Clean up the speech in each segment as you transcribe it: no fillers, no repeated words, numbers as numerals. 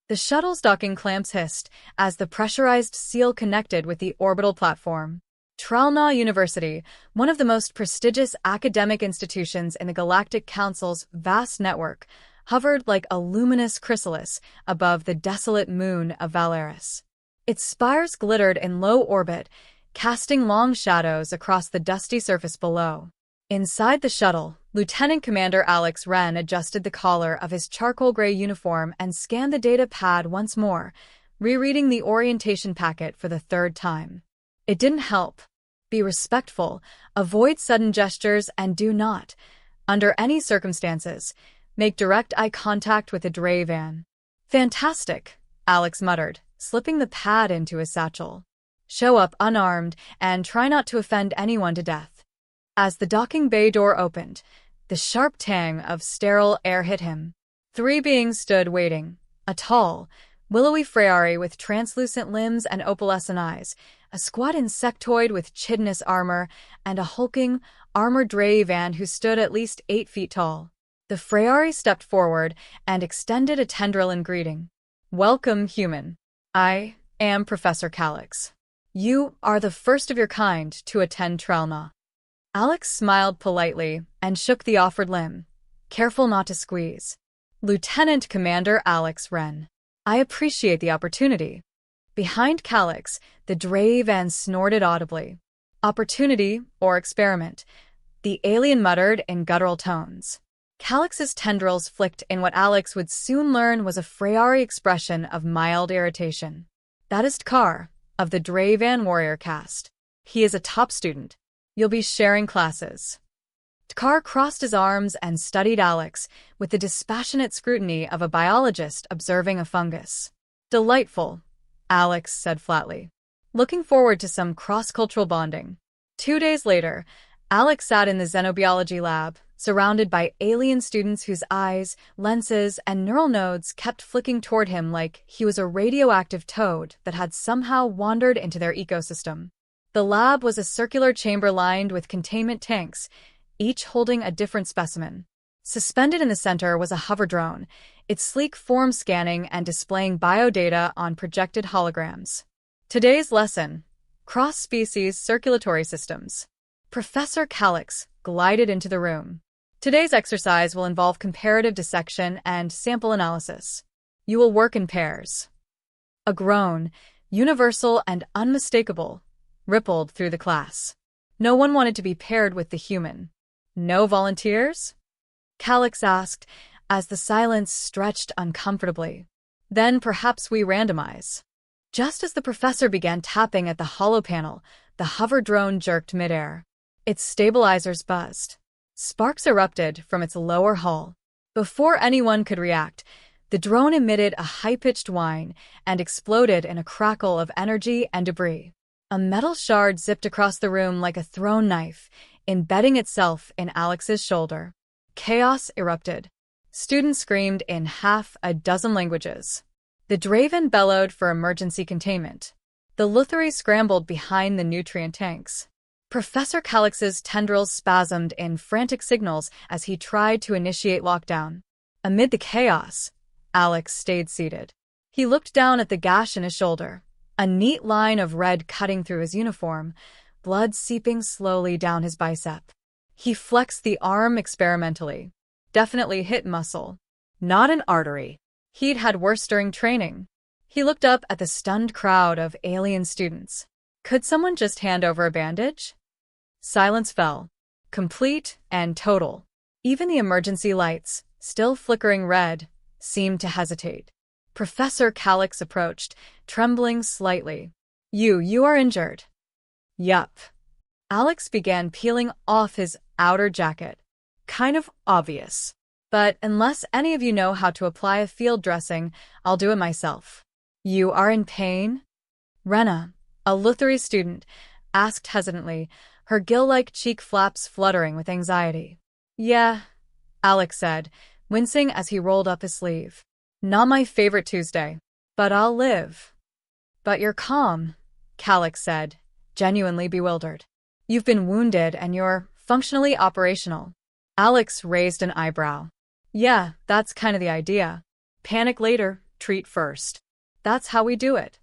The shuttle's docking clamps hissed as the pressurized seal connected with the orbital platform. Tralna University, one of the most prestigious academic institutions in the Galactic Council's vast network, hovered like a luminous chrysalis above the desolate moon of Valaris. Its spires glittered in low orbit, casting long shadows across the dusty surface below. Inside the shuttle, Lieutenant Commander Alex Wren adjusted the collar of his charcoal gray uniform and scanned the data pad once more, rereading the orientation packet for the third time. It didn't help. Be respectful, avoid sudden gestures, and do not, under any circumstances, make direct eye contact with the dray van. Fantastic, Alex muttered, slipping the pad into his satchel. Show up unarmed and try not to offend anyone to death. As the docking bay door opened, the sharp tang of sterile air hit him. 3 beings stood waiting, a tall, willowy Freyari with translucent limbs and opalescent eyes, a squat insectoid with chitinous armor, and a hulking, armored dray van who stood at least 8 feet tall. The Freyari stepped forward and extended a tendril in greeting. Welcome, human. I am Professor Calix. You are the first of your kind to attend Tralna. Alex smiled politely and shook the offered limb, careful not to squeeze. Lieutenant Commander Alex Wren. I appreciate the opportunity. Behind Calix, the dray van snorted audibly. Opportunity or experiment, the alien muttered in guttural tones. Calix's tendrils flicked in what Alex would soon learn was a Freyari expression of mild irritation. That is Tkar, of the dray van warrior caste. He is a top student. You'll be sharing classes. Tkar crossed his arms and studied Alex with the dispassionate scrutiny of a biologist observing a fungus. Delightful, Alex said flatly. Looking forward to some cross-cultural bonding. 2 days later, Alex sat in the xenobiology lab, surrounded by alien students whose eyes, lenses, and neural nodes kept flicking toward him like he was a radioactive toad that had somehow wandered into their ecosystem. The lab was a circular chamber lined with containment tanks, each holding a different specimen. Suspended in the center was a hover drone, its sleek form scanning and displaying biodata on projected holograms. Today's lesson: cross-species circulatory systems. Professor Calix glided into the room. Today's exercise will involve comparative dissection and sample analysis. You will work in pairs. A groan, universal and unmistakable, rippled through the class. No one wanted to be paired with the human. No volunteers? Calix asked, as the silence stretched uncomfortably. Then perhaps we randomize. Just as the professor began tapping at the hollow panel, the hover drone jerked midair. Its stabilizers buzzed. Sparks erupted from its lower hull. Before anyone could react, the drone emitted a high-pitched whine and exploded in a crackle of energy and debris. A metal shard zipped across the room like a thrown knife, embedding itself in Alex's shoulder. Chaos erupted. Students screamed in half a dozen languages. The Draven bellowed for emergency containment. The Lutheri scrambled behind the nutrient tanks. Professor Calix's tendrils spasmed in frantic signals as he tried to initiate lockdown. Amid the chaos, Alex stayed seated. He looked down at the gash in his shoulder, a neat line of red cutting through his uniform, blood seeping slowly down his bicep. He flexed the arm experimentally. Definitely hit muscle, not an artery. He'd had worse during training. He looked up at the stunned crowd of alien students. Could someone just hand over a bandage? Silence fell, complete and total. Even the emergency lights, still flickering red, seemed to hesitate. Professor Calix approached, trembling slightly. You are injured. Yup. Alex began peeling off his outer jacket. Kind of obvious. But unless any of you know how to apply a field dressing, I'll do it myself. You are in pain? Rena, a Lutheri student, asked hesitantly, her gill-like cheek flaps fluttering with anxiety. Yeah, Alex said, wincing as he rolled up his sleeve. Not my favorite Tuesday, but I'll live. But you're calm, Calix said, genuinely bewildered. You've been wounded and you're functionally operational. Alex raised an eyebrow. Yeah, that's kind of the idea. Panic later, treat first. That's how we do it.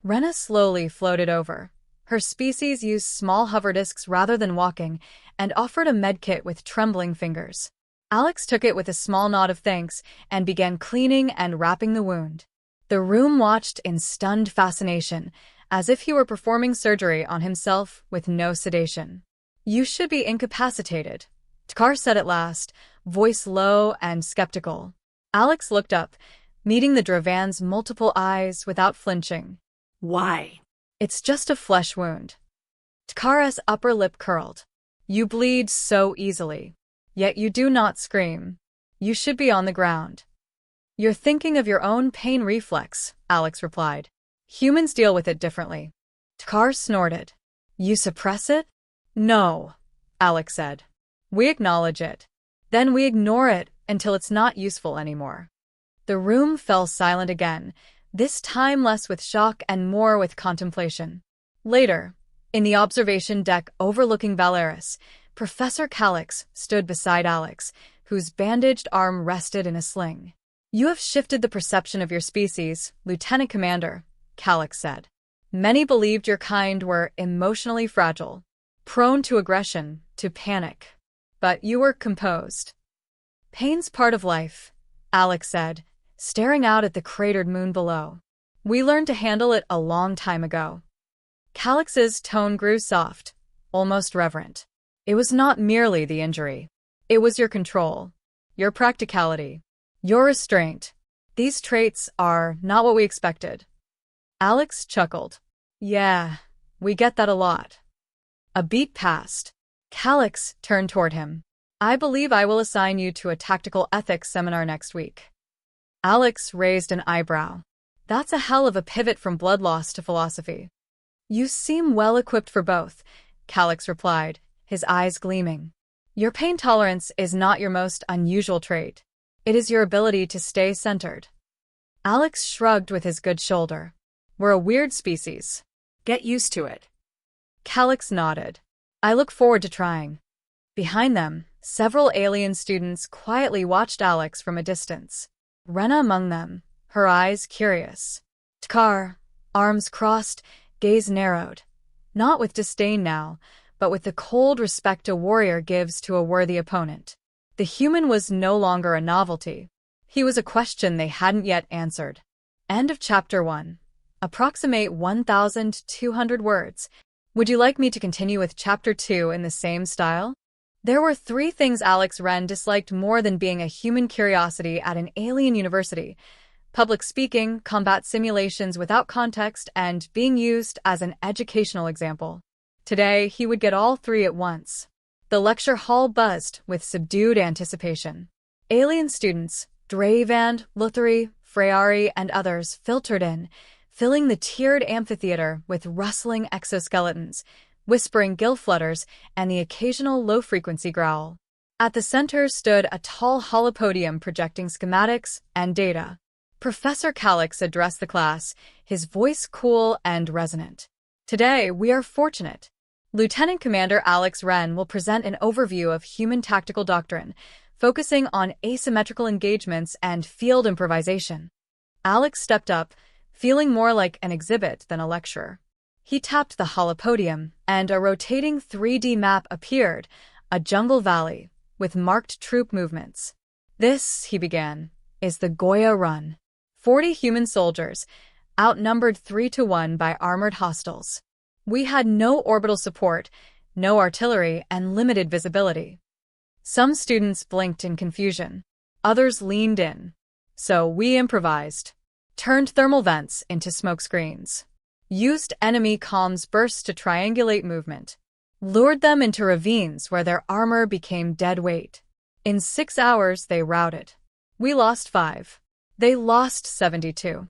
Rena slowly floated over. Her species used small hover discs rather than walking, and offered a medkit with trembling fingers. Alex took it with a small nod of thanks and began cleaning and wrapping the wound. The room watched in stunned fascination, as if he were performing surgery on himself with no sedation. "You should be incapacitated," Tkar said at last, voice low and skeptical. Alex looked up, meeting the Dravan's multiple eyes without flinching. "Why?" "It's just a flesh wound." Tkar's upper lip curled. "You bleed so easily. Yet you do not scream. You should be on the ground." "You're thinking of your own pain reflex," Alex replied. "Humans deal with it differently." Tkar snorted. "You suppress it?" "No," Alex said. "We acknowledge it. Then we ignore it until it's not useful anymore." The room fell silent again, this time less with shock and more with contemplation. Later, in the observation deck overlooking Valeris, Professor Calix stood beside Alex, whose bandaged arm rested in a sling. "You have shifted the perception of your species, Lieutenant Commander," Calix said. "Many believed your kind were emotionally fragile, prone to aggression, to panic. But you were composed." "Pain's part of life," Alex said, staring out at the cratered moon below. "We learned to handle it a long time ago." Calix's tone grew soft, almost reverent. "It was not merely the injury. It was your control, your practicality, your restraint. These traits are not what we expected." Alex chuckled. "Yeah, we get that a lot." A beat passed. Calix turned toward him. "I believe I will assign you to a tactical ethics seminar next week." Alex raised an eyebrow. "That's a hell of a pivot from blood loss to philosophy." "You seem well equipped for both," Calix replied, his eyes gleaming. "Your pain tolerance is not your most unusual trait. It is your ability to stay centered." Alex shrugged with his good shoulder. "We're a weird species. Get used to it." Calix nodded. "I look forward to trying." Behind them, several alien students quietly watched Alex from a distance. Rena among them, her eyes curious. Tkar, arms crossed, gaze narrowed. Not with disdain now, but with the cold respect a warrior gives to a worthy opponent. The human was no longer a novelty. He was a question they hadn't yet answered. End of Chapter 1. Approximate 1,200 words. Would you like me to continue with Chapter 2 in the same style? There were 3 things Alex Wren disliked more than being a human curiosity at an alien university: public speaking, combat simulations without context, and being used as an educational example. Today, he would get all 3 at once. The lecture hall buzzed with subdued anticipation. Alien students, Dravand, Lutheri, Freyari, and others filtered in, filling the tiered amphitheater with rustling exoskeletons, whispering gill flutters, and the occasional low-frequency growl. At the center stood a tall holopodium projecting schematics and data. Professor Calix addressed the class, his voice cool and resonant. "Today, we are fortunate. Lieutenant Commander Alex Wren will present an overview of human tactical doctrine, focusing on asymmetrical engagements and field improvisation." Alex stepped up, feeling more like an exhibit than a lecturer. He tapped the holopodium, and a rotating 3D map appeared, a jungle valley, with marked troop movements. "This," he began, "is the Goya Run. 40 human soldiers, outnumbered 3-1 by armored hostiles. We had no orbital support, no artillery, and limited visibility." Some students blinked in confusion. Others leaned in. "So we improvised. Turned thermal vents into smokescreens. Used enemy comms bursts to triangulate movement. Lured them into ravines where their armor became dead weight. In 6 hours, they routed. We lost 5. They lost 72.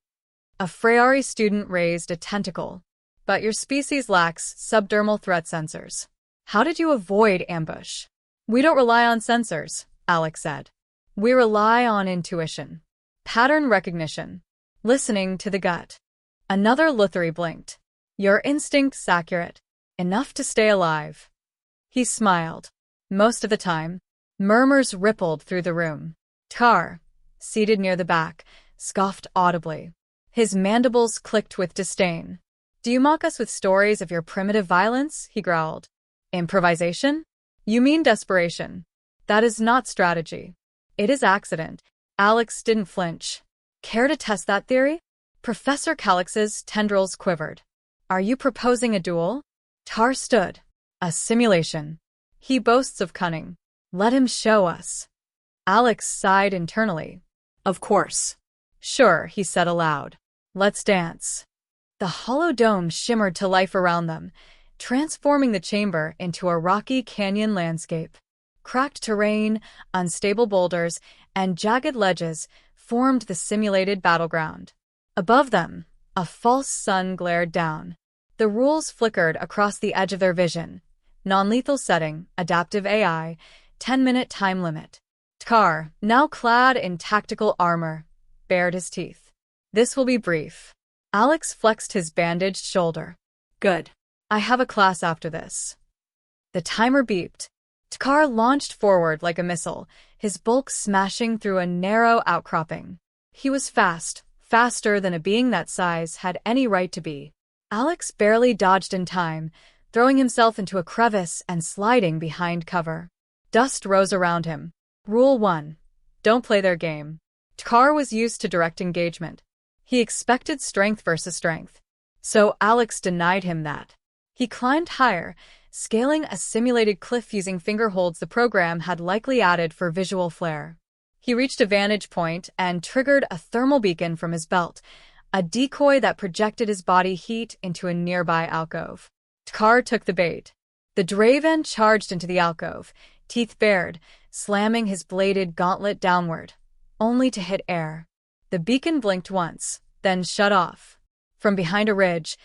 A Freyari student raised a tentacle. "But your species lacks subdermal threat sensors. How did you avoid ambush?" "We don't rely on sensors," Alex said. "We rely on intuition. Pattern recognition. Listening to the gut." Another Lutheri blinked. "Your instinct's accurate. Enough to stay alive." He smiled. Most of the time, murmurs rippled through the room. Tkar, seated near the back, scoffed audibly. His mandibles clicked with disdain. "Do you mock us with stories of your primitive violence?" he growled. "Improvisation? You mean desperation. That is not strategy. It is accident." Alex didn't flinch. "Care to test that theory?" Professor Calix's tendrils quivered. "Are you proposing a duel?" Tar stood. "A simulation. He boasts of cunning. Let him show us." Alex sighed internally. "Of course." "Sure," he said aloud. "Let's dance." The hollow dome shimmered to life around them, transforming the chamber into a rocky canyon landscape. Cracked terrain, unstable boulders, and jagged ledges formed the simulated battleground. Above them, a false sun glared down. The rules flickered across the edge of their vision. Non-lethal setting, adaptive AI, 10-minute time limit. Tkar, now clad in tactical armor, bared his teeth. "This will be brief." Alex flexed his bandaged shoulder. "Good. I have a class after this." The timer beeped. Tkar launched forward like a missile, his bulk smashing through a narrow outcropping. He was fast, faster than a being that size had any right to be. Alex barely dodged in time, throwing himself into a crevice and sliding behind cover. Dust rose around him. Rule 1. Don't play their game. Tkar was used to direct engagement. He expected strength versus strength. So Alex denied him that. He climbed higher, scaling a simulated cliff using fingerholds the program had likely added for visual flair. He reached a vantage point and triggered a thermal beacon from his belt, a decoy that projected his body heat into a nearby alcove. Tkar took the bait. The Draven charged into the alcove, teeth bared, slamming his bladed gauntlet downward, only to hit air. The beacon blinked once, then shut off. From behind a ridge,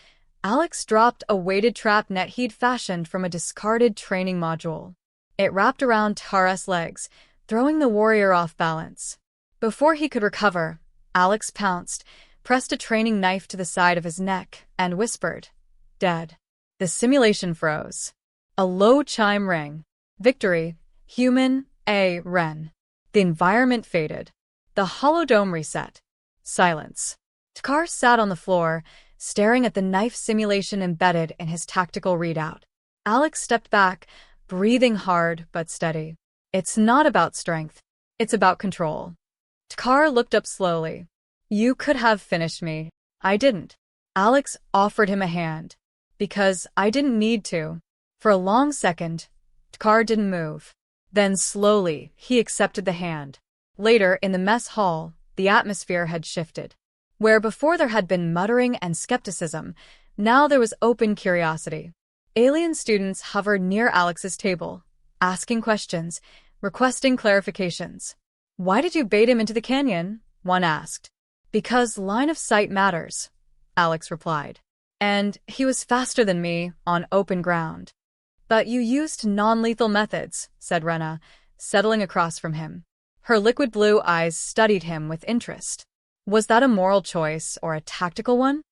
Alex dropped a weighted trap net he'd fashioned from a discarded training module. It wrapped around Tara's legs, throwing the warrior off balance. Before he could recover, Alex pounced, pressed a training knife to the side of his neck, and whispered, "Dead." The simulation froze. A low chime rang. Victory. Human A. Ren. The environment faded. The holodome reset. Silence. Tkar sat on the floor, staring at the knife simulation embedded in his tactical readout. Alex stepped back, breathing hard but steady. "It's not about strength. It's about control." Tkar looked up slowly. "You could have finished me. I didn't." Alex offered him a hand. "Because I didn't need to." For a long second, Tkar didn't move. Then slowly, he accepted the hand. Later, in the mess hall, the atmosphere had shifted. Where before there had been muttering and skepticism, now there was open curiosity. Alien students hovered near Alex's table, asking questions, requesting clarifications. "Why did you bait him into the canyon?" one asked. "Because line of sight matters," Alex replied. "And he was faster than me on open ground." "But you used non-lethal methods," said Rena, settling across from him. Her liquid blue eyes studied him with interest. "Was that a moral choice or a tactical one?"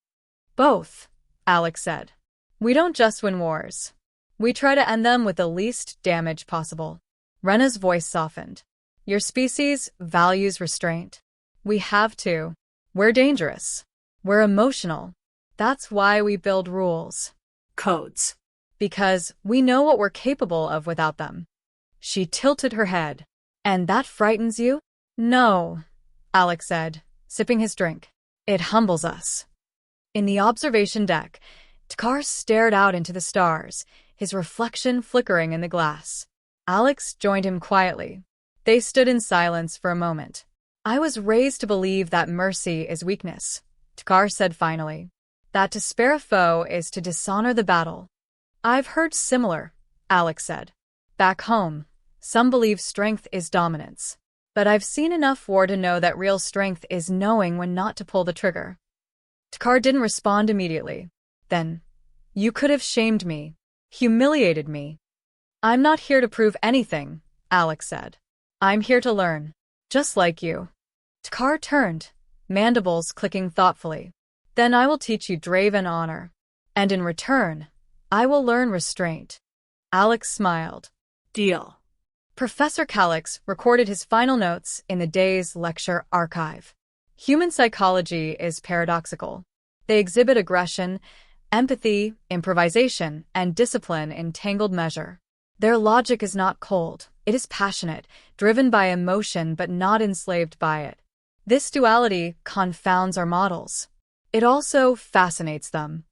"Both," Alex said. "We don't just win wars. We try to end them with the least damage possible." Rena's voice softened. "Your species values restraint. We have to. We're dangerous. We're emotional. That's why we build rules. Codes. Because we know what we're capable of without them." She tilted her head. "And that frightens you?" "No," Alex said, sipping his drink. "It humbles us." In the observation deck, Tkar stared out into the stars, his reflection flickering in the glass. Alex joined him quietly. They stood in silence for a moment. "I was raised to believe that mercy is weakness," Tkar said finally. "That to spare a foe is to dishonor the battle." "I've heard similar," Alex said. "Back home, some believe strength is dominance. But I've seen enough war to know that real strength is knowing when not to pull the trigger." Tkar didn't respond immediately. Then, "You could have shamed me, humiliated me." "I'm not here to prove anything," Alex said. "I'm here to learn. Just like you." Tkar turned, mandibles clicking thoughtfully. "Then I will teach you Draven honor. And in return, I will learn restraint." Alex smiled. "Deal." Professor Calix recorded his final notes in the day's lecture archive. Human psychology is paradoxical. They exhibit aggression, empathy, improvisation, and discipline in tangled measure. Their logic is not cold, it is passionate, driven by emotion but not enslaved by it. This duality confounds our models. It also fascinates them.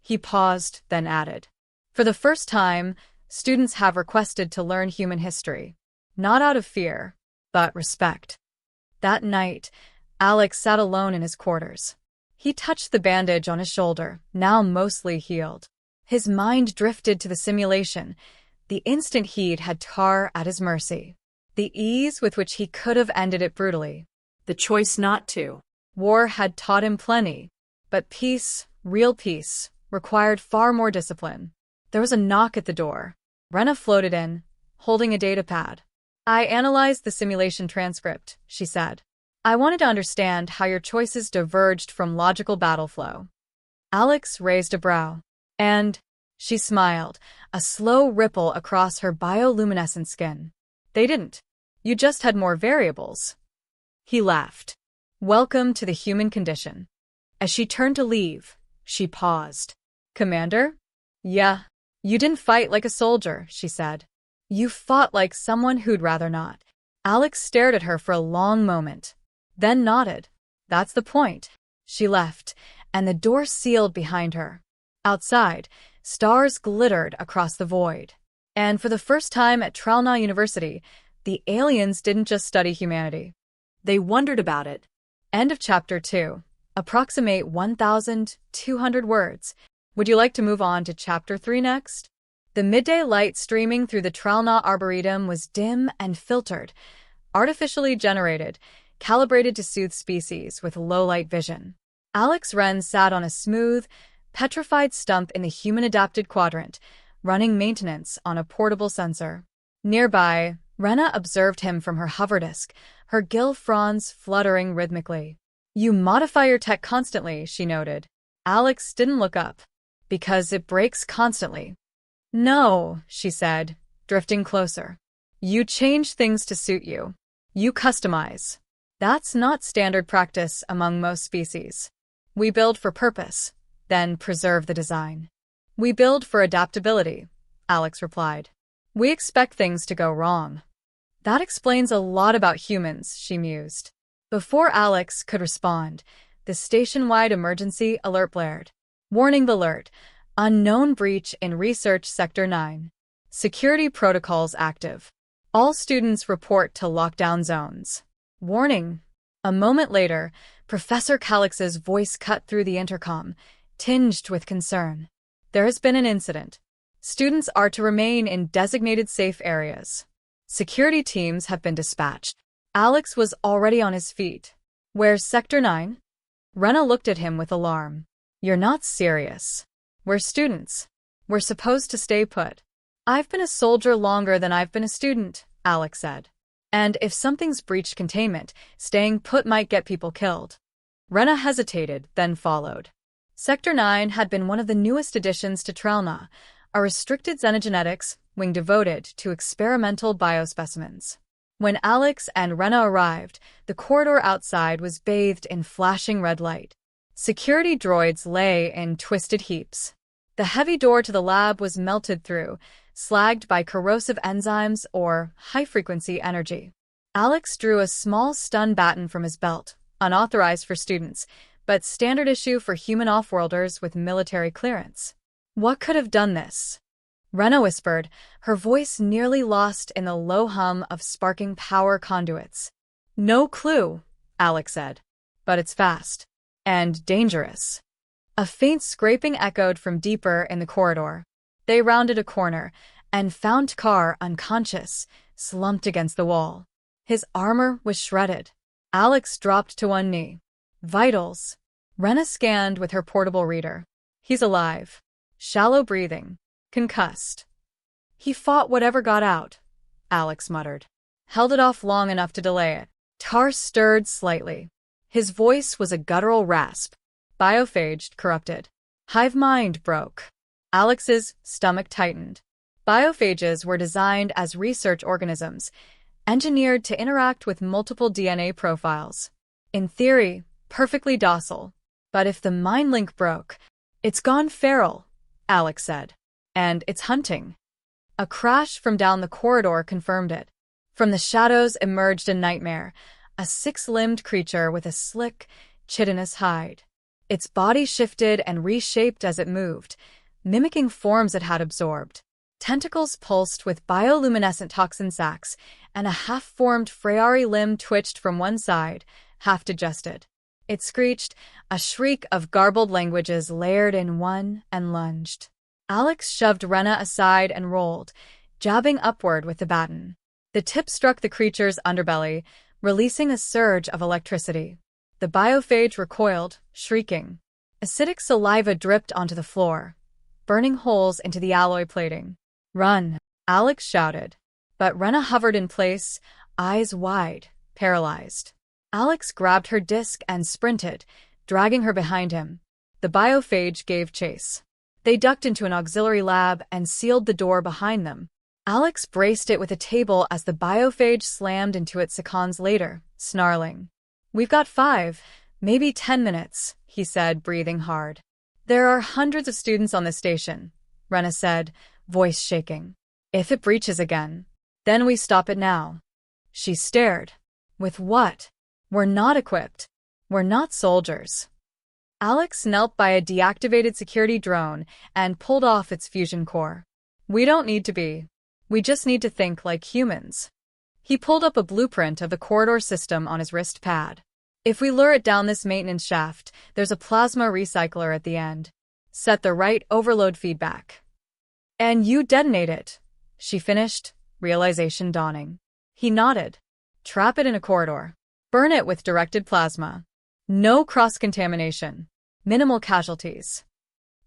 He paused, then added, "For the first time, students have requested to learn human history. Not out of fear, but respect." That night, Alex sat alone in his quarters. He touched the bandage on his shoulder, now mostly healed. His mind drifted to the simulation. The instant he'd had Tar at his mercy. The ease with which he could have ended it brutally. The choice not to. War had taught him plenty, but peace, real peace, required far more discipline. There was a knock at the door. Rena floated in, holding a datapad. "I analyzed the simulation transcript," she said. "I wanted to understand how your choices diverged from logical battle flow." Alex raised a brow. "And?" She smiled, a slow ripple across her bioluminescent skin. "They didn't. You just had more variables." He laughed. "Welcome to the human condition." As she turned to leave, she paused. "Commander?" "Yeah. You didn't fight like a soldier," she said. "You fought like someone who'd rather not." Alex stared at her for a long moment, then nodded. "That's the point." She left, and the door sealed behind her. Outside, stars glittered across the void. And for the first time at Tralna University, the aliens didn't just study humanity. They wondered about it. End of Chapter 2. Approximate 1,200 words. Would you like to move on to Chapter 3 next? The midday light streaming through the Tralna Arboretum was dim and filtered, artificially generated, calibrated to soothe species with low-light vision. Alex Wren sat on a smooth, petrified stump in the human-adapted quadrant, running maintenance on a portable sensor. Nearby, Rena observed him from her hover disk, her gill fronds fluttering rhythmically. "You modify your tech constantly," she noted. Alex didn't look up. "Because it breaks constantly." "No," she said, drifting closer. "You change things to suit you. You customize. That's not standard practice among most species. We build for purpose, then preserve the design." "We build for adaptability," Alex replied. "We expect things to go wrong." "That explains a lot about humans," she mused. Before Alex could respond, the station-wide emergency alert blared. "Warning alert. Unknown breach in Research Sector 9. Security protocols active. All students report to lockdown zones." Warning. A moment later, Professor Calix's voice cut through the intercom, tinged with concern. "There has been an incident. Students are to remain in designated safe areas. Security teams have been dispatched." Alex was already on his feet. "Where's Sector 9? Rena looked at him with alarm. "You're not serious. We're students. We're supposed to stay put." "I've been a soldier longer than I've been a student," Alex said. "And if something's breached containment, staying put might get people killed." Rena hesitated, then followed. Sector 9 had been one of the newest additions to Tralna, a restricted xenogenetics wing devoted to experimental biospecimens. When Alex and Rena arrived, the corridor outside was bathed in flashing red light. Security droids lay in twisted heaps. The heavy door to the lab was melted through, slagged by corrosive enzymes or high-frequency energy. Alex drew a small stun baton from his belt, unauthorized for students, but standard issue for human off-worlders with military clearance. "What could have done this?" Rena whispered, her voice nearly lost in the low hum of sparking power conduits. "No clue," Alex said. "But it's fast. And dangerous." A faint scraping echoed from deeper in the corridor. They rounded a corner and found Carr unconscious, slumped against the wall. His armor was shredded. Alex dropped to one knee. "Vitals." Rena scanned with her portable reader. "He's alive. Shallow breathing. Concussed." "He fought whatever got out," Alex muttered. "Held it off long enough to delay it." Tar stirred slightly. His voice was a guttural rasp. "Biophage corrupted. Hive mind broke." Alex's stomach tightened. Biophages were designed as research organisms, engineered to interact with multiple DNA profiles. In theory, perfectly docile. But if the mind link broke, it's gone feral, Alex said. And it's hunting. A crash from down the corridor confirmed it. From the shadows emerged a nightmare, a six-limbed creature with a slick, chitinous hide. Its body shifted and reshaped as it moved, mimicking forms it had absorbed. Tentacles pulsed with bioluminescent toxin sacs, and a half-formed Freyari limb twitched from one side, half-digested. It screeched, a shriek of garbled languages layered in one, and lunged. Alex shoved Rena aside and rolled, jabbing upward with the baton. The tip struck the creature's underbelly, releasing a surge of electricity. The biophage recoiled, shrieking. Acidic saliva dripped onto the floor, burning holes into the alloy plating. "Run!" Alex shouted. But Rena hovered in place, eyes wide, paralyzed. Alex grabbed her disc and sprinted, dragging her behind him. The biophage gave chase. They ducked into an auxiliary lab and sealed the door behind them. Alex braced it with a table as the biophage slammed into it seconds later, snarling. "We've got 5, maybe 10 minutes, he said, breathing hard. "There are hundreds of students on this station," Rena said, voice shaking. "If it breaches again, then we stop it now." She stared. "With what? We're not equipped. We're not soldiers." Alex knelt by a deactivated security drone and pulled off its fusion core. "We don't need to be. We just need to think like humans." He pulled up a blueprint of the corridor system on his wrist pad. "If we lure it down this maintenance shaft, there's a plasma recycler at the end. Set the right overload feedback. And you detonate it," she finished, realization dawning. He nodded. "Trap it in a corridor. Burn it with directed plasma. No cross-contamination. Minimal casualties."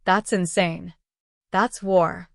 That's insane. That's war.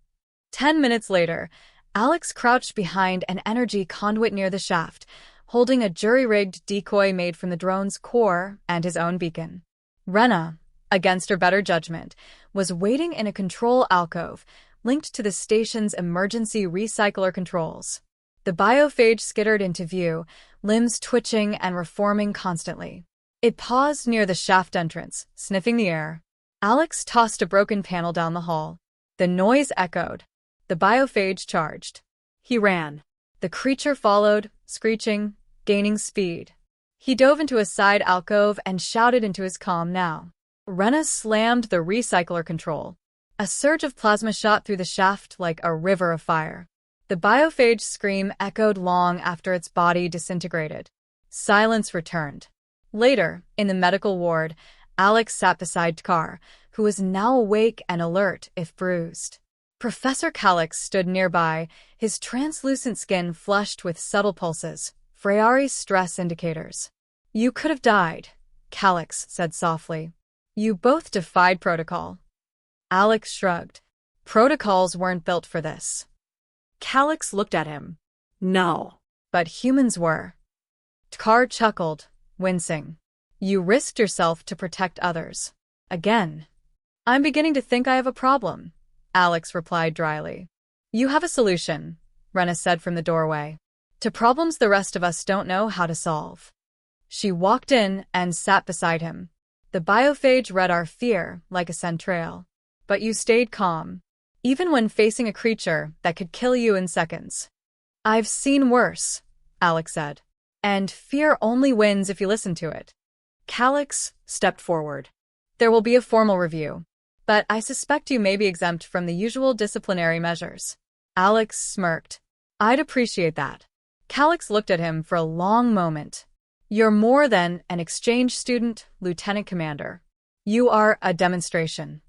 10 minutes later, Alex crouched behind an energy conduit near the shaft, holding a jury-rigged decoy made from the drone's core and his own beacon. Rena, against her better judgment, was waiting in a control alcove linked to the station's emergency recycler controls. The biophage skittered into view, limbs twitching and reforming constantly. It paused near the shaft entrance, sniffing the air. Alex tossed a broken panel down the hall. The noise echoed. The biophage charged. He ran. The creature followed, screeching, gaining speed. He dove into a side alcove and shouted into his comm now. Rena slammed the recycler control. A surge of plasma shot through the shaft like a river of fire. The biophage scream echoed long after its body disintegrated. Silence returned. Later, in the medical ward, Alex sat beside Tkar, who was now awake and alert if bruised. Professor Calix stood nearby, his translucent skin flushed with subtle pulses, Freyari's stress indicators. "You could have died," Calix said softly. "You both defied protocol." Alex shrugged. "Protocols weren't built for this." Calix looked at him. "No." "But humans were." Tkar chuckled, wincing. "You risked yourself to protect others. Again." "I'm beginning to think I have a problem," Alex replied dryly. "You have a solution," Rena said from the doorway. "To problems the rest of us don't know how to solve." She walked in and sat beside him. "The biophage read our fear like a centrale. But you stayed calm, even when facing a creature that could kill you in seconds." "I've seen worse," Alex said. "And fear only wins if you listen to it." Calix stepped forward. "There will be a formal review, but I suspect you may be exempt from the usual disciplinary measures." Alex smirked. "I'd appreciate that." Calix looked at him for a long moment. "You're more than an exchange student, Lieutenant Commander. You are a demonstration."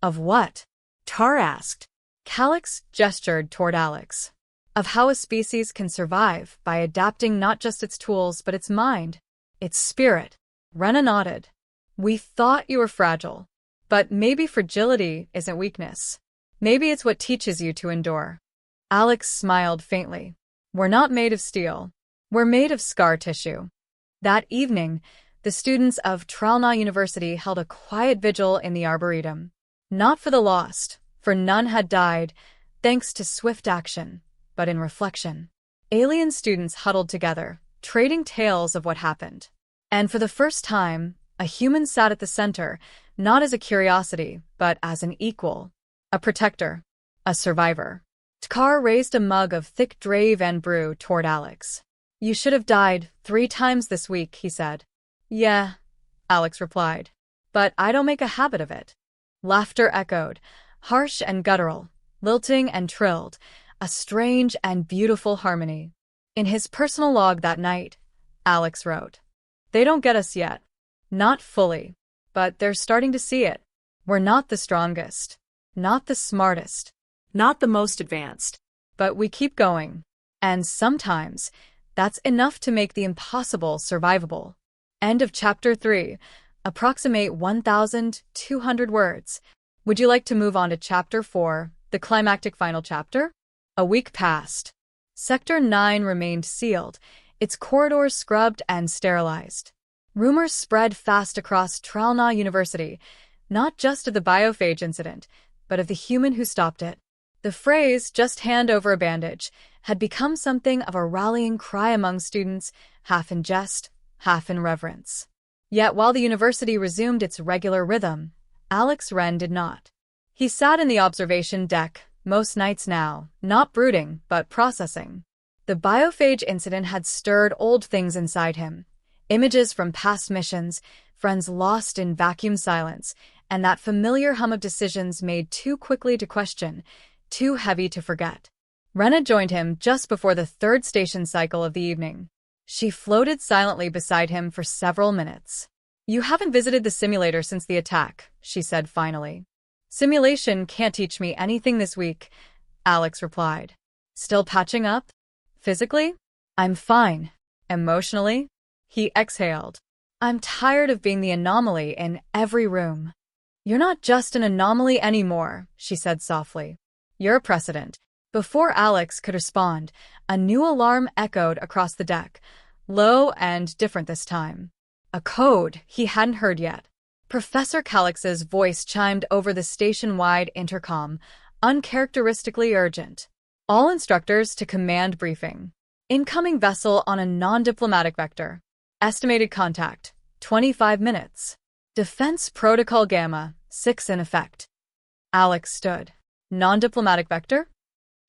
"Of what?" Tar asked. Calix gestured toward Alex. "Of how a species can survive by adapting not just its tools but its mind, its spirit." Rena nodded. "We thought you were fragile. But maybe fragility isn't weakness. Maybe it's what teaches you to endure." Alex smiled faintly. "We're not made of steel. We're made of scar tissue." That evening, the students of Tralna University held a quiet vigil in the Arboretum. Not for the lost, for none had died, thanks to swift action, but in reflection. Alien students huddled together, trading tales of what happened. And for the first time, a human sat at the center, not as a curiosity, but as an equal, a protector, a survivor. Tkar raised a mug of thick Drave and brew toward Alex. "You should have died 3 times this week," he said. "Yeah," Alex replied. "But I don't make a habit of it." Laughter echoed, harsh and guttural, lilting and trilled, a strange and beautiful harmony. In his personal log that night, Alex wrote, "They don't get us yet. Not fully. But they're starting to see it. We're not the strongest. Not the smartest. Not the most advanced. But we keep going. And sometimes, that's enough to make the impossible survivable." End of Chapter 3. Approximate 1,200 words. Would you like to move on to Chapter 4, the climactic final chapter? A week passed. Sector 9 remained sealed, its corridors scrubbed and sterilized. Rumors spread fast across Tralna University, not just of the biophage incident, but of the human who stopped it. The phrase, "just hand over a bandage," had become something of a rallying cry among students, half in jest, half in reverence. Yet while the university resumed its regular rhythm, Alex Wren did not. He sat in the observation deck, most nights now, not brooding, but processing. The biophage incident had stirred old things inside him. Images from past missions, friends lost in vacuum silence, and that familiar hum of decisions made too quickly to question, too heavy to forget. Rena joined him just before the 3rd station cycle of the evening. She floated silently beside him for several minutes. "You haven't visited the simulator since the attack," she said finally. "Simulation can't teach me anything this week," Alex replied. "Still patching up? Physically? I'm fine. Emotionally?" He exhaled. "I'm tired of being the anomaly in every room." "You're not just an anomaly anymore," she said softly. "You're a precedent." Before Alex could respond, a new alarm echoed across the deck, low and different this time. A code he hadn't heard yet. Professor Calix's voice chimed over the station-wide intercom, uncharacteristically urgent. "All instructors to command briefing. Incoming vessel on a non-diplomatic vector. Estimated contact, 25 minutes. Defense Protocol Gamma, 6 in effect." Alex stood. Non-diplomatic vector?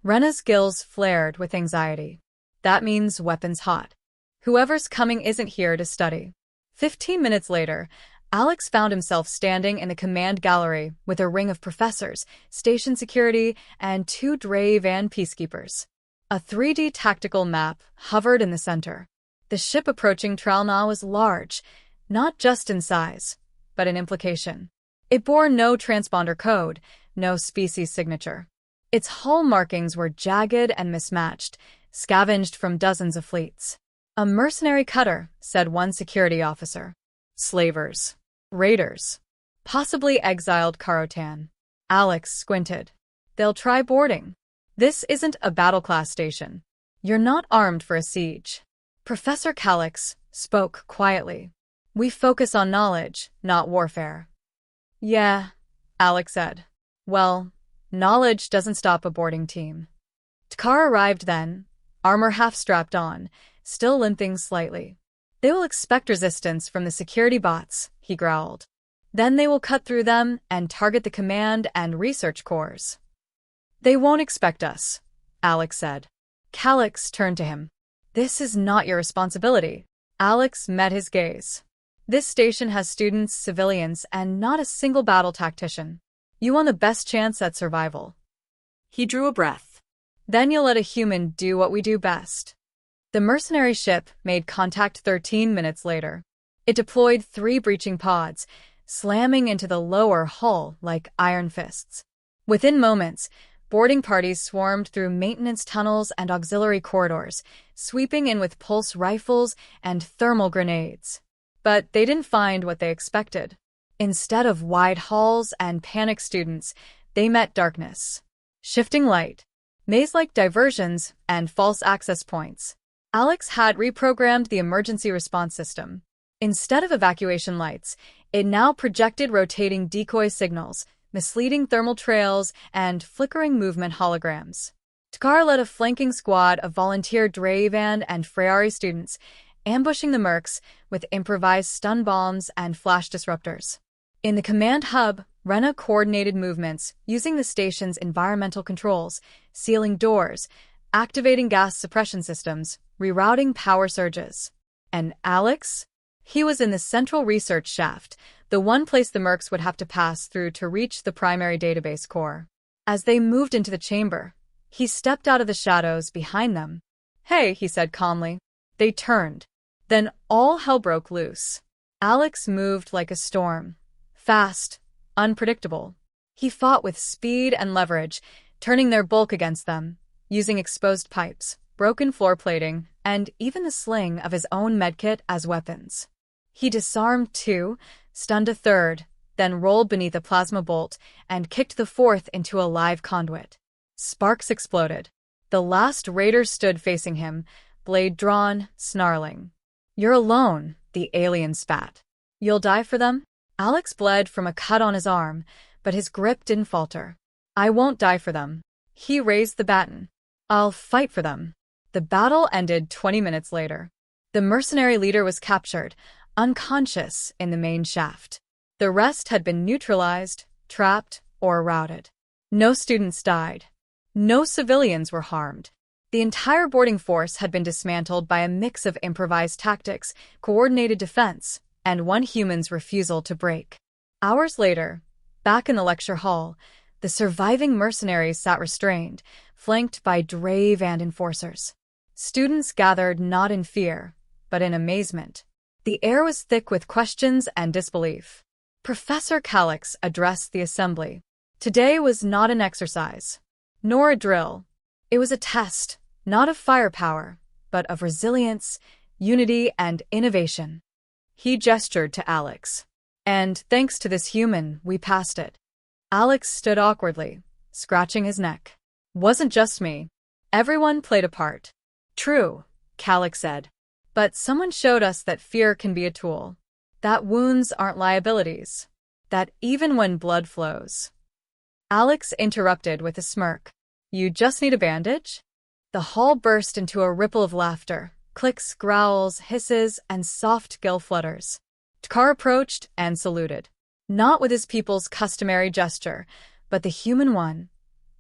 Rena's gills flared with anxiety. That means weapons hot. Whoever's coming isn't here to study. 15 minutes later, Alex found himself standing in the command gallery with a ring of professors, station security, and 2 Drave and peacekeepers. A 3D tactical map hovered in the center. The ship approaching Tralna was large, not just in size, but in implication. It bore no transponder code, no species signature. Its hull markings were jagged and mismatched, scavenged from dozens of fleets. "A mercenary cutter," said one security officer. "Slavers. Raiders. Possibly exiled Karotan." Alex squinted. "They'll try boarding. This isn't a battle-class station. You're not armed for a siege." Professor Calix spoke quietly. "We focus on knowledge, not warfare." "Yeah," Alex said. "Well, knowledge doesn't stop a boarding team." Tkar arrived then, armor half-strapped on, still limping slightly. "They will expect resistance from the security bots," he growled. "Then they will cut through them and target the command and research cores." "They won't expect us," Alex said. Calix turned to him. "This is not your responsibility." Alex met his gaze. "This station has students, civilians, and not a single battle tactician. You want the best chance at survival." He drew a breath. "Then you'll let a human do what we do best." The mercenary ship made contact 13 minutes later. It deployed 3 breaching pods, slamming into the lower hull like iron fists. Within moments, boarding parties swarmed through maintenance tunnels and auxiliary corridors, sweeping in with pulse rifles and thermal grenades. But they didn't find what they expected. Instead of wide halls and panicked students, they met darkness. Shifting light, maze-like diversions, and false access points. Alex had reprogrammed the emergency response system. Instead of evacuation lights, it now projected rotating decoy signals, misleading thermal trails, and flickering movement holograms. Tkar led a flanking squad of volunteer Dravan and Freyari students, ambushing the mercs with improvised stun bombs and flash disruptors. In the command hub, Rena coordinated movements using the station's environmental controls, sealing doors, activating gas suppression systems, rerouting power surges. And Alex? He was in the central research shaft, the one place the mercs would have to pass through to reach the primary database core. As they moved into the chamber, he stepped out of the shadows behind them. "Hey," he said calmly. They turned. Then all hell broke loose. Alex moved like a storm. Fast, unpredictable. He fought with speed and leverage, turning their bulk against them, using exposed pipes, broken floor plating, and even the sling of his own medkit as weapons. He disarmed two, stunned a third, then rolled beneath a plasma bolt and kicked the fourth into a live conduit. Sparks exploded. The last raider stood facing him, blade drawn, snarling. "You're alone," the alien spat. "You'll die for them?" Alex bled from a cut on his arm, but his grip didn't falter. "I won't die for them." He raised the baton. "I'll fight for them." The battle ended 20 minutes later. The mercenary leader was captured, unconscious in the main shaft. The rest had been neutralized, trapped, or routed. No students died. No civilians were harmed. The entire boarding force had been dismantled by a mix of improvised tactics, coordinated defense, and one human's refusal to break. Hours later, back in the lecture hall, the surviving mercenaries sat restrained, flanked by Drave and enforcers. Students gathered not in fear, but in amazement. The air was thick with questions and disbelief. Professor Calix addressed the assembly. Today was not an exercise, nor a drill. It was a test, not of firepower, but of resilience, unity, and innovation. He gestured to Alex. "And thanks to this human, we passed it." Alex stood awkwardly, scratching his neck. "Wasn't just me. Everyone played a part." "True," Calix said. "But someone showed us that fear can be a tool. That wounds aren't liabilities. That even when blood flows." Alex interrupted with a smirk. "You just need a bandage?" The hall burst into a ripple of laughter, clicks, growls, hisses, and soft gill flutters. Tkar approached and saluted. Not with his people's customary gesture, but the human one.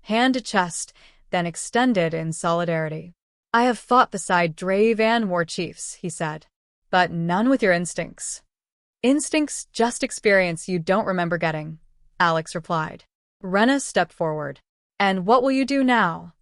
Hand to chest, then extended in solidarity. "I have fought beside Drave and war chiefs," he said. "But none with your instincts." "Instincts just experience you don't remember getting," Alex replied. Rena stepped forward. "And what will you do now?"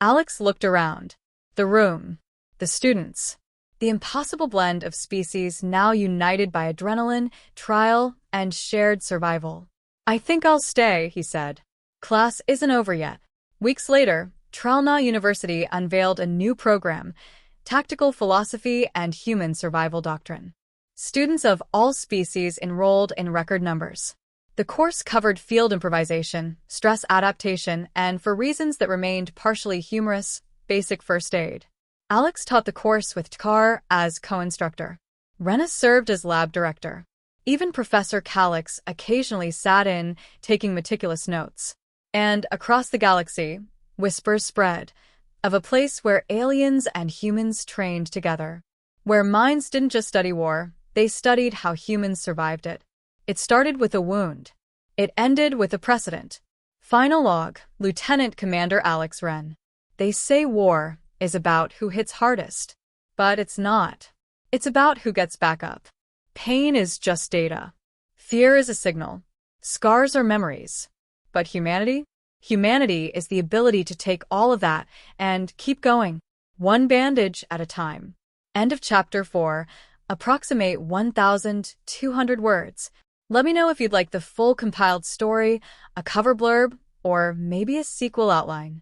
Alex looked around. The room. The students. The impossible blend of species now united by adrenaline, trial, and shared survival. "I think I'll stay," he said. "Class isn't over yet." Weeks later, Tralna University unveiled a new program, Tactical Philosophy and Human Survival Doctrine. Students of all species enrolled in record numbers. The course covered field improvisation, stress adaptation, and, for reasons that remained partially humorous, basic first aid. Alex taught the course with Tkar as co-instructor. Rena served as lab director. Even Professor Calix occasionally sat in, taking meticulous notes. And across the galaxy, whispers spread of a place where aliens and humans trained together. Where minds didn't just study war, they studied how humans survived it. It started with a wound. It ended with a precedent. Final log, Lieutenant Commander Alex Wren. "They say war is about who hits hardest. But it's not. It's about who gets back up. Pain is just data. Fear is a signal. Scars are memories. But humanity? Humanity is the ability to take all of that and keep going, one bandage at a time." End of chapter 4. Approximate 1,200 words. Let me know if you'd like the full compiled story, a cover blurb, or maybe a sequel outline.